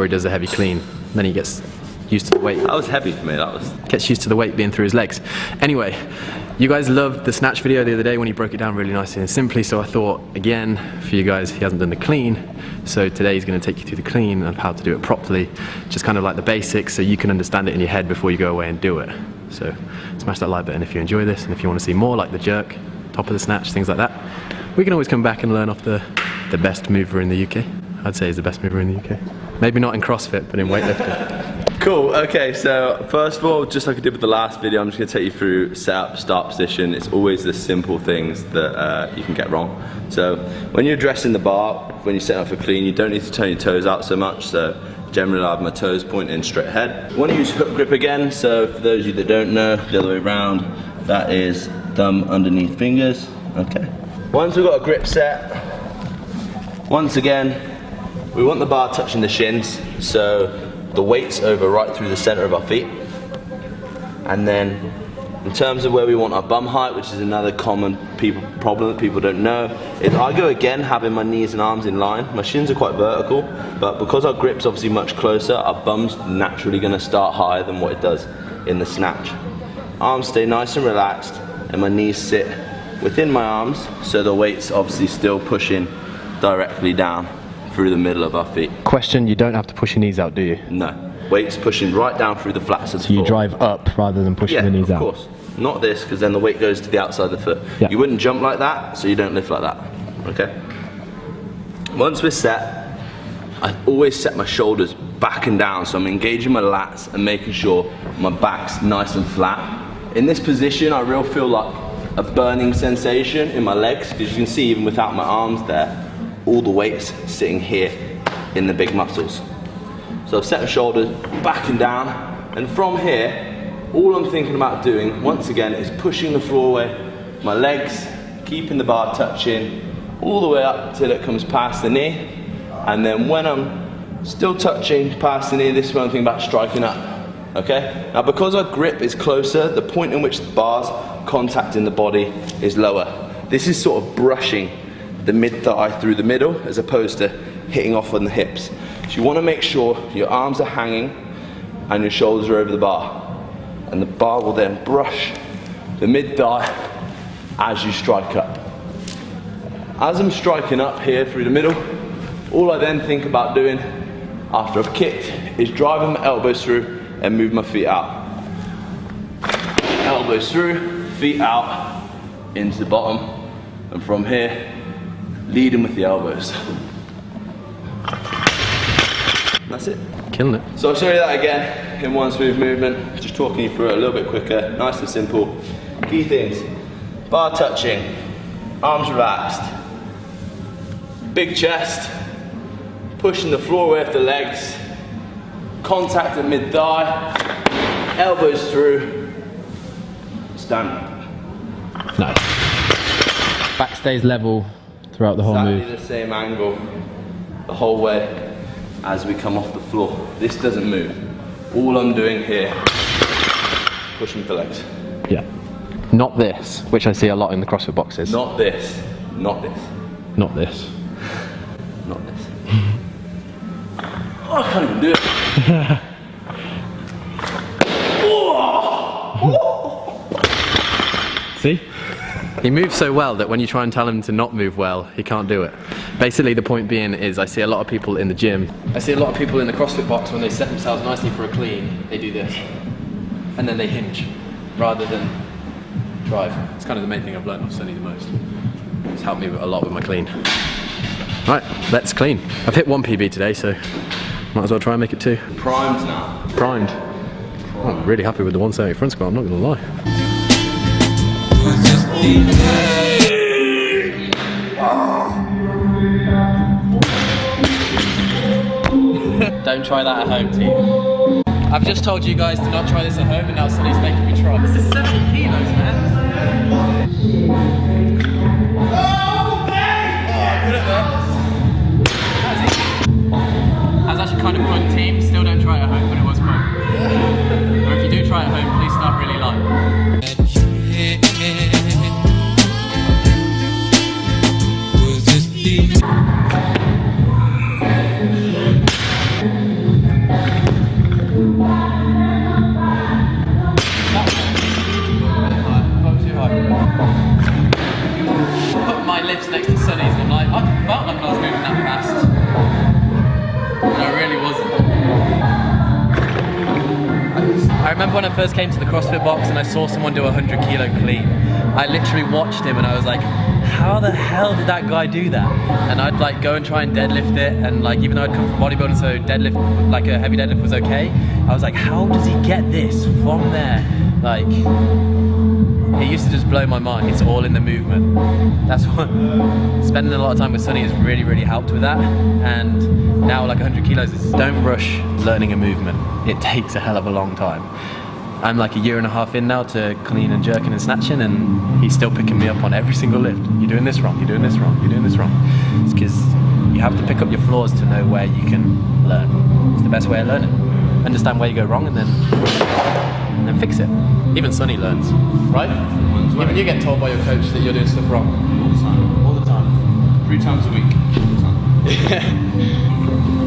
he does a heavy clean. Then he gets used to the weight. That was heavy for me, that was. Gets used to the weight being through his legs. Anyway, you guys loved the snatch video the other day when he broke it down really nicely and simply, so I thought, again, for you guys, he hasn't done the clean, so today he's going to take you through the clean of how to do it properly, just kind of like the basics, so you can understand it in your head before you go away and do it. So smash that like button if you enjoy this, and if you want to see more like the jerk, top of the snatch, things like that, we can always come back and learn off the best mover in the UK. I'd say he's the best mover in the UK. Maybe not in CrossFit, but in weightlifting. Cool, okay, so first of all, just like I did with the last video, I'm just gonna take you through setup, start position. It's always the simple things that you can get wrong. So when you're addressing the bar, when you're setting up for clean, you don't need to turn your toes out so much. So generally I have my toes pointing straight ahead. I want to use hook grip again, so for those of you that don't know, the other way around, that is thumb underneath fingers, okay. Once we've got a grip set, once again, we want the bar touching the shins, so the weight's over right through the center of our feet. And then in terms of where we want our bum height, which is another common problem that people don't know, is I go again having my knees and arms in line. My shins are quite vertical, but because our grip's obviously much closer, our bum's naturally gonna start higher than what it does in the snatch. Arms stay nice and relaxed, and my knees sit within my arms, so the weight's obviously still pushing directly down through the middle of our feet. Question, you don't have to push your knees out, do you? No. Weight's pushing right down through the flats of the So you floor. drive up rather than pushing the knees out? Yeah, of course. Not this, because then the weight goes to the outside of the foot. Yeah. You wouldn't jump like that, so you don't lift like that, okay? Once we're set, I always set my shoulders back and down, so I'm engaging my lats and making sure my back's nice and flat. In this position, I really feel like a burning sensation in my legs, because you can see even without my arms there, all the weight's sitting here in the big muscles. So I've set my shoulders back and down, and from here, all I'm thinking about doing, once again, is pushing the floor away, my legs, keeping the bar touching, all the way up till it comes past the knee, and then when I'm still touching past the knee, this is when I'm thinking about striking up, okay? Now because our grip is closer, the point in which the bar's contacting the body is lower. This is sort of brushing the mid-thigh through the middle as opposed to hitting off on the hips. So you want to make sure your arms are hanging and your shoulders are over the bar. And the bar will then brush the mid-thigh as you strike up. As I'm striking up here through the middle, all I then think about doing after I've kicked is driving my elbows through and move my feet out. Elbows through, feet out, into the bottom, and from here, leading with the elbows. That's it. Killing it. So I'll show you that again in one smooth movement, just talking you through it a little bit quicker, nice and simple. Key things, bar touching, arms relaxed, big chest, pushing the floor away with the legs, contact at mid-thigh, elbows through, stand up. Nice. Back stays level throughout the whole move. Exactly the same angle the whole way as we come off the floor. This doesn't move. All I'm doing here, pushing the legs. Yeah. Not this, which I see a lot in the CrossFit boxes. Not this, not this. Not this. Not this. Oh, I can't even do it. See? He moves so well that when you try and tell him to not move well, he can't do it. Basically the point being is I see a lot of people in the gym, I see a lot of people in the CrossFit box when they set themselves nicely for a clean, they do this. And then they hinge, rather than drive. It's kind of the main thing I've learned off Sonny the most. It's helped me a lot with my clean. Right, let's clean. I've hit 1 PB today, so might as well try and make it 2. Primed now. Primed. I'm really happy with the 170 front squat, I'm not gonna lie. Don't try that at home, team. I've just told you guys to not try this at home, and now Sonny's making me try. This is 70 kilos, man. Oh, good at that. That was actually kind of fun, team. Still don't try it at home, but it was fun. Or if you do try it at home, please start really light. Put my lifts next to Sonny's and I'm like, I felt like I was moving that fast. And I really wasn't. I remember when I first came to the CrossFit box and I saw someone do a 100 kilo clean. I literally watched him and I was like, how the hell did that guy do that? And I'd like go and try and deadlift it, and like even though I'd come from bodybuilding, so deadlift, like a heavy deadlift was okay, I was like, how does he get this from there? Like, it used to just blow my mind. It's all in the movement. That's what, spending a lot of time with Sonny has really, really helped with that. And now like 100 kilos is, don't rush learning a movement. It takes a hell of a long time. I'm like a year and a half in now to clean and jerking and snatching, and he's still picking me up on every single lift. You're doing this wrong, you're doing this wrong, you're doing this wrong. It's because you have to pick up your flaws to know where you can learn. It's the best way of learning. Understand where you go wrong and then fix it. Even Sonny learns, right? Even you get told by your coach that you're doing stuff wrong. All the time. All the time. 3 times a week. All the time.